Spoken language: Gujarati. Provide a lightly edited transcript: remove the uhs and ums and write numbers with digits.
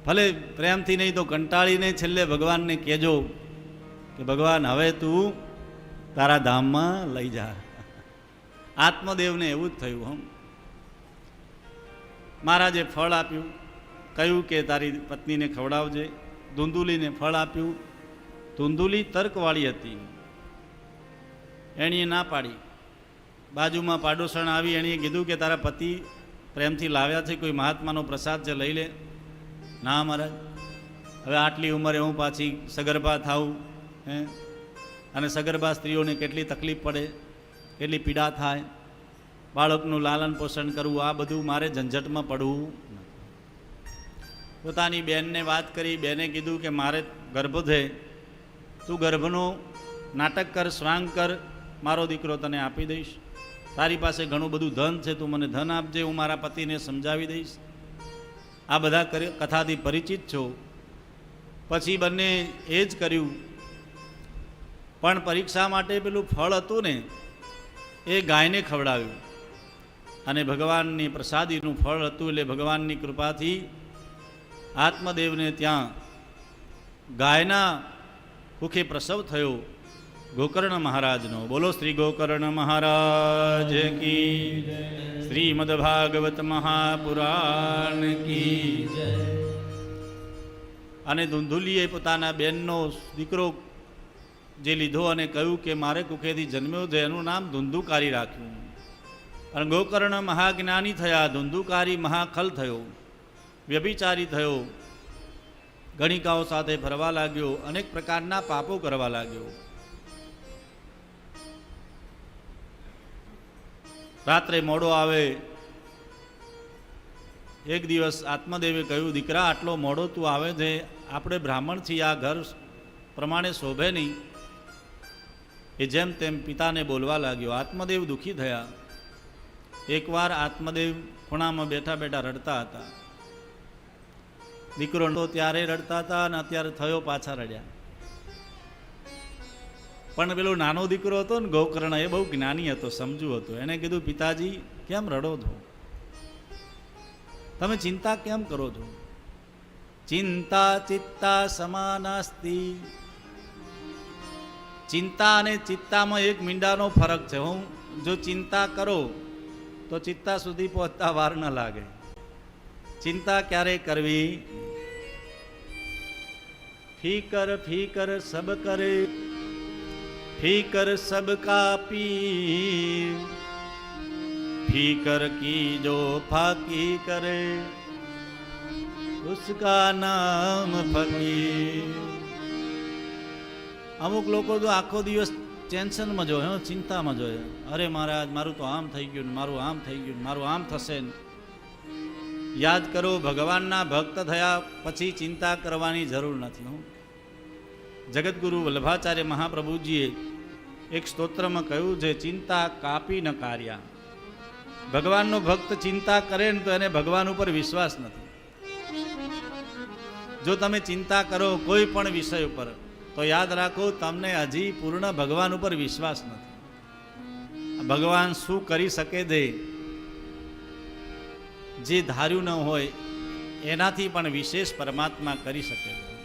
ભલે પ્રેમથી નહીં તો કંટાળીને છેલ્લે ભગવાનને કહેજો કે ભગવાન હવે તું તારા ધામમાં લઈ જા. આત્મદેવને એવું જ થયું. મહારાજે ફળ આપ્યું, કહ્યું કે તારી પત્નીને ખવડાવજે. ધુંધુલીને ફળ આપ્યું. ધુંધુલી તર્કવાળી હતી, એણીએ ના પાડી. બાજુમાં પાડોશણ આવી, એણીએ કીધું કે તારા પતિ પ્રેમથી લાવ્યા છે, કોઈ મહાત્માનો પ્રસાદ છે, લઈ લે. ના મહારાજ, હવે આટલી ઉંમરે હું પાછી સગર્ભા થાઉં, અને સગર્ભા સ્ત્રીઓને કેટલી તકલીફ પડે, કેટલી પીડા થાય, બાળકનું લાલન પોષણ કરવું, આ બધું મારે ઝંઝટમાં પડવું. પોતાની બેનને વાત કરી. બેને કીધું કે મારે ગર્ભ છે, તું ગર્ભનો નાટક કર, સ્વાંગ કર, મારો દીકરો તને આપી દઈશ. તારી પાસે ઘણું બધું ધન છે, તું મને ધન આપજે, હું મારા પતિને સમજાવી દઈશ. આ બધા કથાથી પરિચિત છો. પછી બંને એ જ કર્યું. પણ પરીક્ષા માટે પેલું ફળ હતું ને, એ ગાયને ખવડાવ્યું. અને ભગવાનની પ્રસાદીનું ફળ હતું, એટલે ભગવાનની કૃપાથી આત્મદેવને ત્યાં ગાયના કુખે પ્રસવ થયો ગોકર્ણ મહારાજનો. બોલો શ્રી ગોકર્ણ મહારાજ કી, શ્રીમદ ભાગવત મહાપુરાણ કી. અને ધુંધુલીએ પોતાના બેનનો દીકરો જે લીધો અને કહ્યું કે મારે કુખેથી જન્મ્યો છે, એનું નામ ધુંધુકારી રાખ્યું. અને ગોકર્ણ મહાજ્ઞાની થયા, ધુંધુકારી મહાખલ થયો, વ્યભિચારી થયો, ગણિકાઓ સાથે ફરવા લાગ્યો, અનેક પ્રકારના પાપો કરવા લાગ્યો. રાત્રે મોડો આવે. એક દિવસ આત્મદેવે કહ્યું, દીકરા આટલો મોડો તું આવે છે, આપણે બ્રાહ્મણ છીએ, આ ઘર પ્રમાણે શોભે નહીં. એ જેમ તેમ પિતાને બોલવા લાગ્યો. આત્મદેવ દુઃખી થયા. એકવાર આત્મદેવ ખૂણામાં બેઠા બેઠા રડતા હતા. દીકરો તો ત્યારે રડતા હતા અને અત્યારે થયો પાછા રડ્યા. પણ પેલો નાનો દીકરો હતો ને ગોકર્ણ, એ બહુ જ્ઞાની હતો, સમજુ હતો. એને કીધું, પિતાજી કેમ રડો છો? તમે ચિંતા કેમ કરો છો? ચિંતા ચિત્તા સમાનાસ્તિ. ચિંતા અને ચિત્તામાં એક મીંડાનો ફરક છે. જો ચિંતા કરો તો ચિત્તા સુધી પહોંચતા વાર ન લાગે. ચિંતા ક્યારે કરવી? ફીકર ફીકર સબ કરે, ફીકર સબ કા પી, ફીકર કી જો ફાકી કરે, ઉસકા નામ ફકીર. અમુક લોકો તો આખો દિવસ ટેન્શનમાં જોયે, ચિંતામાં જોયે. અરે મહારાજ, મારું તો આમ થઈ ગયું, મારું આમ થઈ ગયું, મારું આમ થશે. યાદ કરો, ભગવાનના ભક્ત થયા પછી ચિંતા કરવાની જરૂર નથી. જગતગુરુ વલ્લભાચાર્ય મહાપ્રભુજીએ એક સ્તોત્રમાં કહ્યું છે, ચિંતા કાપી ન કાર્યા. ભગવાનનો ભક્ત ચિંતા કરે ને તો એને ભગવાન ઉપર વિશ્વાસ નથી. જો તમે ચિંતા કરો કોઈ પણ વિષય ઉપર, તો યાદ રાખો, તમને હજી પૂર્ણ ભગવાન ઉપર વિશ્વાસ નથી. ભગવાન શું કરી શકે છે, જે ધાર્યું ન હોય એનાથી પણ વિશેષ પરમાત્મા કરી શકે છે.